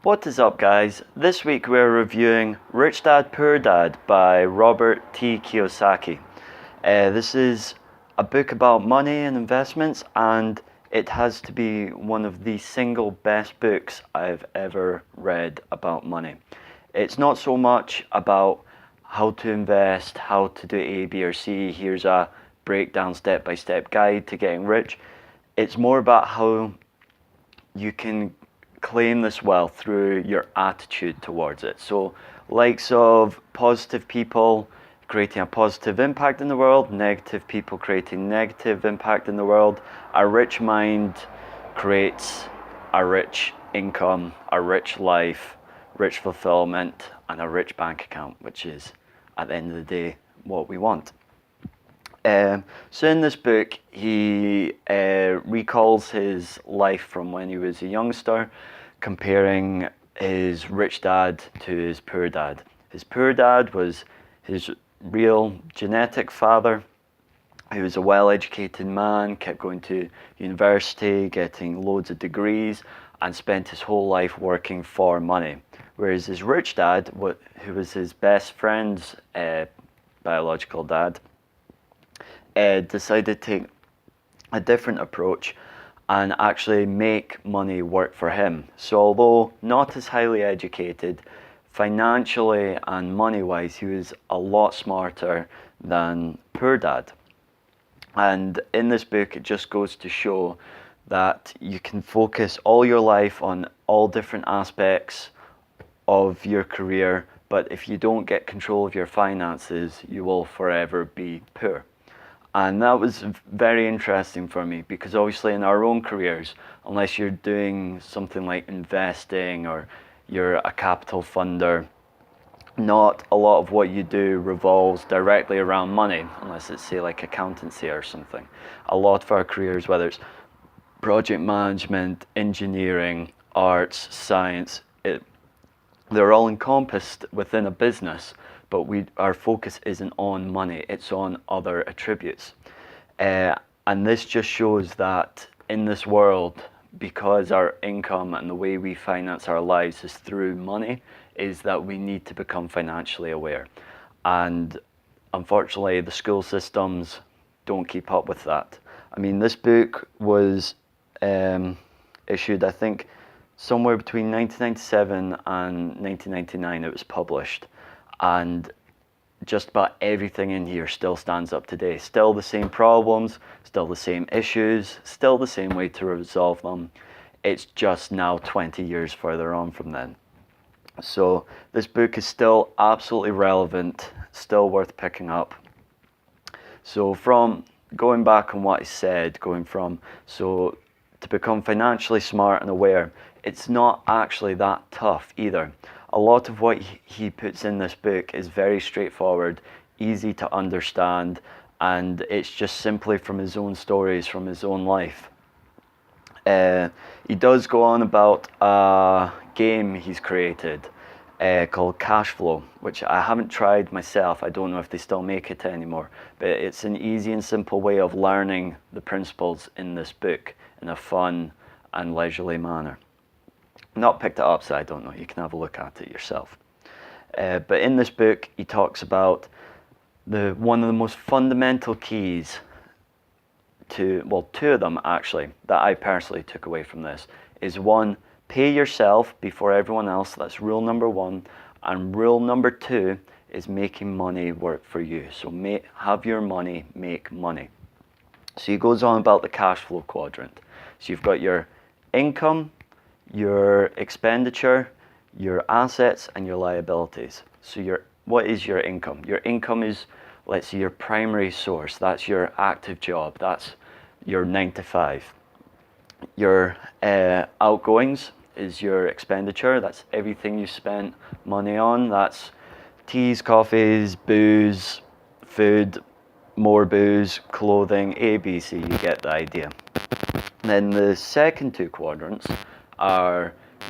What is up, guys? This week we're reviewing Rich Dad Poor Dad by Robert T. Kiyosaki. This is a book about money and investments, and it has to be one of the single best books I've ever read about money. It's not so much about how to invest, how to do A, B, or C. Here's a breakdown step-by-step guide to getting rich. It's more about how you can claim this wealth through your attitude towards it. So likes of positive people creating a positive impact in the world, negative people creating negative impact in the world. A rich mind creates a rich income, a rich life, rich fulfillment, and a rich bank account, which is at the end of the day what we want. So in this book, he recalls his life from when he was a youngster, comparing his rich dad to his poor dad. His poor dad was his real genetic father. He was a well-educated man, kept going to university, getting loads of degrees, and spent his whole life working for money. Whereas his rich dad, who was his best friend's biological dad, decided to take a different approach and actually make money work for him. So although not as highly educated, financially and money-wise, he was a lot smarter than poor dad. And in this book, it just goes to show that you can focus all your life on all different aspects of your career, but if you don't get control of your finances, you will forever be poor. And that was very interesting for me, because obviously in our own careers, unless you're doing something like investing or you're a capital funder, not a lot of what you do revolves directly around money, unless it's, say, like accountancy or something. A lot of our careers, whether it's project management, engineering, arts, science, they're all encompassed within a business, but our focus isn't on money, it's on other attributes. And this just shows that in this world, because our income and the way we finance our lives is through money, is that we need to become financially aware. And unfortunately, the school systems don't keep up with that. I mean, this book was issued, I think, somewhere between 1997 and 1999 it was published. And just about everything in here still stands up today. Still the same problems, still the same issues, still the same way to resolve them. It's just now 20 years further on from then. So this book is still absolutely relevant, still worth picking up. So from going back on what I said, so to become financially smart and aware, it's not actually that tough either. A lot of what he puts in this book is very straightforward, easy to understand, and it's just simply from his own stories, from his own life. He does go on about a game he's created called Cash Flow, which I haven't tried myself. I don't know if they still make it anymore, but it's an easy and simple way of learning the principles in this book in a fun and leisurely manner. Not picked it up, so I don't know. You can have a look at it yourself. But in this book, he talks about one of the most fundamental keys two of them actually, that I personally took away from this is: one, pay yourself before everyone else. That's rule number one. And rule number two is making money work for you. So have your money make money. So he goes on about the cash flow quadrant. So you've got your income, your expenditure, your assets, and your liabilities. So what is your income? Your income is, let's say, your primary source. That's your active job. That's your 9 to 5. Your outgoings is your expenditure. That's everything you spent money on. That's teas, coffees, booze, food, more booze, clothing, A, B, C. You get the idea. Then the second two quadrants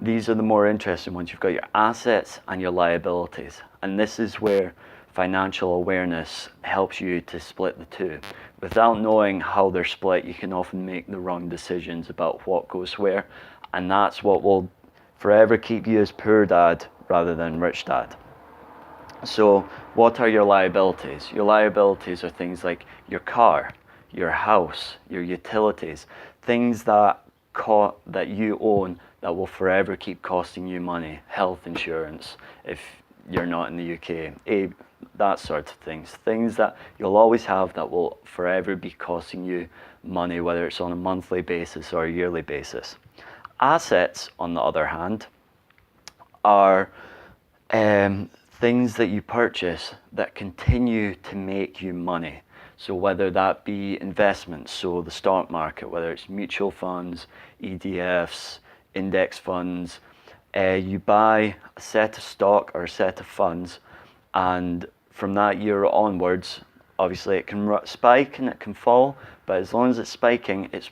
these are the more interesting ones. You've got your assets and your liabilities. And this is where financial awareness helps you to split the two. Without knowing how they're split, you can often make the wrong decisions about what goes where. And that's what will forever keep you as poor dad rather than rich dad. So what are your liabilities? Your liabilities are things like your car, your house, your utilities, things that that you own that will forever keep costing you money, health insurance if you're not in the UK, that sort of things that you'll always have that will forever be costing you money, whether it's on a monthly basis or a yearly basis. Assets, on the other hand, are things that you purchase that continue to make you money. So whether that be investments, so the stock market, whether it's mutual funds, ETFs, index funds, you buy a set of stock or a set of funds, and from that year onwards, obviously it can spike and it can fall, but as long as it's spiking, it's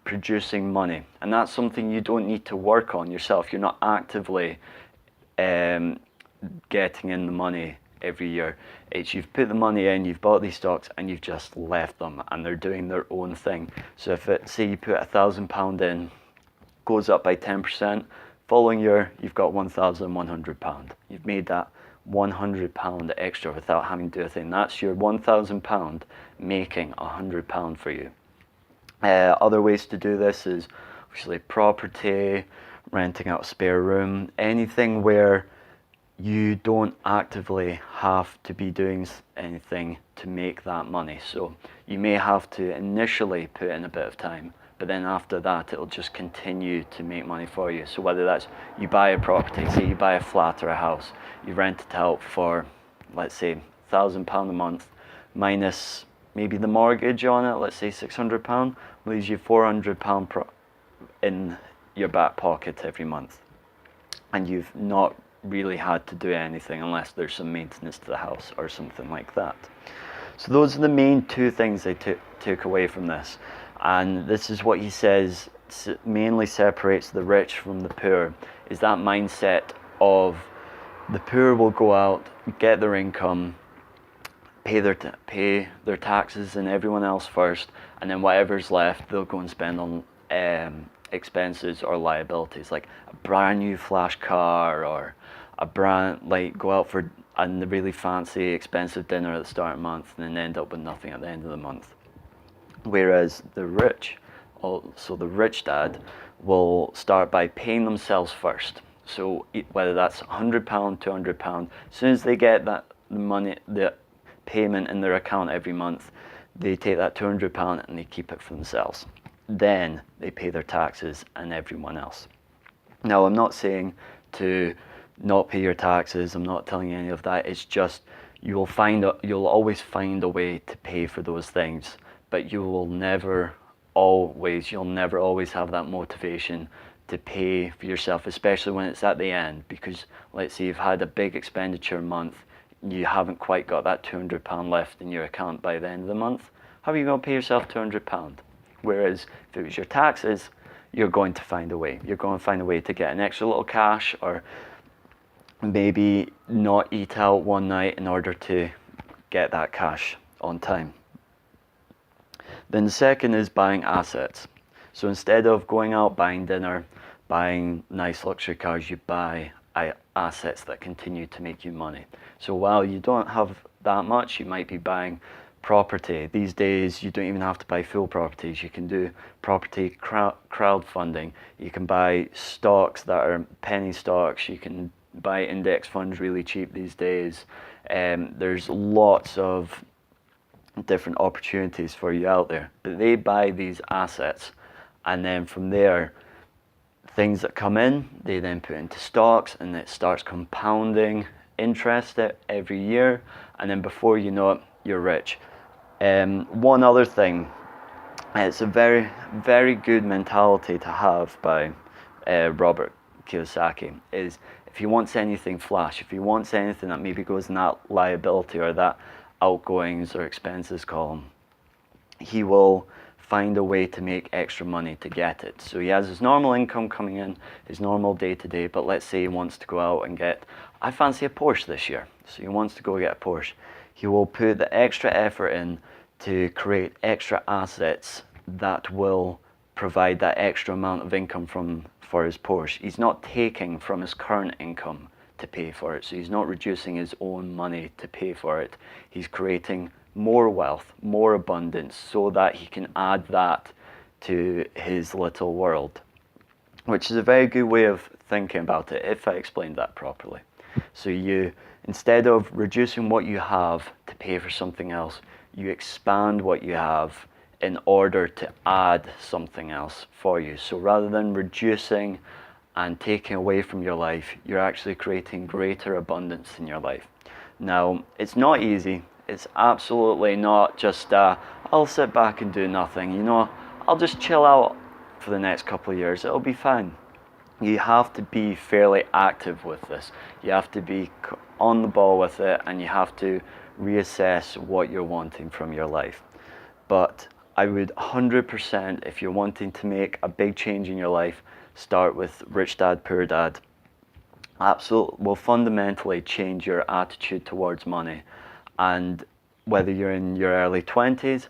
producing money. And that's something you don't need to work on yourself. You're not actively getting in the money every year. It's you've put the money in, you've bought these stocks, and you've just left them, and they're doing their own thing. So if it, say you put £1,000 in, goes up by 10%, following year you've got £1,100. You've made that £100 extra without having to do a thing. That's your £1,000 making £100 for you. Other ways to do this is obviously property, renting out a spare room, anything where you don't actively have to be doing anything to make that money. So you may have to initially put in a bit of time, but then after that it'll just continue to make money for you. So whether that's you buy a property, say you buy a flat or a house, you rent it out for, let's say, £1,000 a month, minus maybe the mortgage on it, let's say £600, leaves you £400 in your back pocket every month. And you've not really had to do anything unless there's some maintenance to the house or something like that. So those are the main two things they took away from this. And this is what he says mainly separates the rich from the poor, is that mindset of the poor will go out, get their income, pay their taxes and everyone else first, and then whatever's left they'll go and spend on expenses or liabilities, like a brand new flash car, or a brand, like go out for a really fancy expensive dinner at the start of the month and then end up with nothing at the end of the month. Whereas the rich, so the rich dad, will start by paying themselves first. So whether that's £100, £200, as soon as they get that the money, the payment in their account every month, they take that £200 and they keep it for themselves. Then they pay their taxes and everyone else. Now, I'm not saying to not pay your taxes, I'm not telling you any of that. It's just you'll always find a way to pay for those things, but you'll never always have that motivation to pay for yourself, especially when it's at the end. Because let's say you've had a big expenditure month, you haven't quite got that £200 left in your account by the end of the month. How are you going to pay yourself £200? Whereas if it was your taxes, you're going to find a way. You're going to find a way to get an extra little cash, or maybe not eat out one night in order to get that cash on time. Then the second is buying assets. So instead of going out buying dinner, buying nice luxury cars, you buy assets that continue to make you money. So while you don't have that much, you might be buying property. These days you don't even have to buy full properties. You can do property crowdfunding. You can buy stocks that are penny stocks. You can buy index funds really cheap these days. There's lots of different opportunities for you out there. But they buy these assets, and then from there, things that come in, they then put into stocks, and it starts compounding interest every year, and then before you know it, you're rich. One other thing, it's a very, very good mentality to have by Robert Kiyosaki, is if he wants anything flash, if he wants anything that maybe goes in that liability or that outgoings or expenses column, he will find a way to make extra money to get it. So he has his normal income coming in, his normal day-to-day, but let's say he wants to go out and get, I fancy a Porsche this year, so he wants to go get a Porsche. He will put the extra effort in to create extra assets that will provide that extra amount of income for his Porsche. He's not taking from his current income to pay for it. So he's not reducing his own money to pay for it. He's creating more wealth, more abundance, so that he can add that to his little world, which is a very good way of thinking about it if I explained that properly. So you, instead of reducing what you have to pay for something else, you expand what you have in order to add something else for you. So rather than reducing and taking away from your life, you're actually creating greater abundance in your life. Now, it's not easy. It's absolutely not just, I'll sit back and do nothing. You know, I'll just chill out for the next couple of years. It'll be fine. You have to be fairly active with this. You have to be on the ball with it, and you have to reassess what you're wanting from your life. But I would 100%, if you're wanting to make a big change in your life, start with Rich Dad, Poor Dad. Absolutely will fundamentally change your attitude towards money. And whether you're in your early 20s,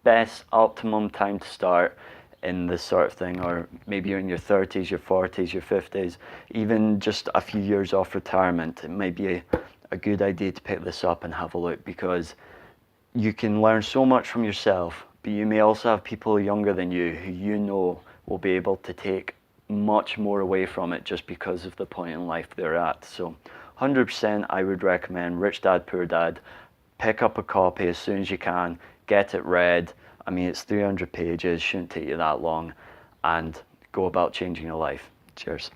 best optimum time to start in this sort of thing, or maybe you're in your 30s, your 40s, your 50s, even just a few years off retirement, it might be a good idea to pick this up and have a look, because you can learn so much from yourself, but you may also have people younger than you who you know will be able to take much more away from it just because of the point in life they're at. So 100% I would recommend Rich Dad, Poor Dad. Pick up a copy as soon as you can, get it read. I mean, it's 300 pages, shouldn't take you that long, and go about changing your life. Cheers.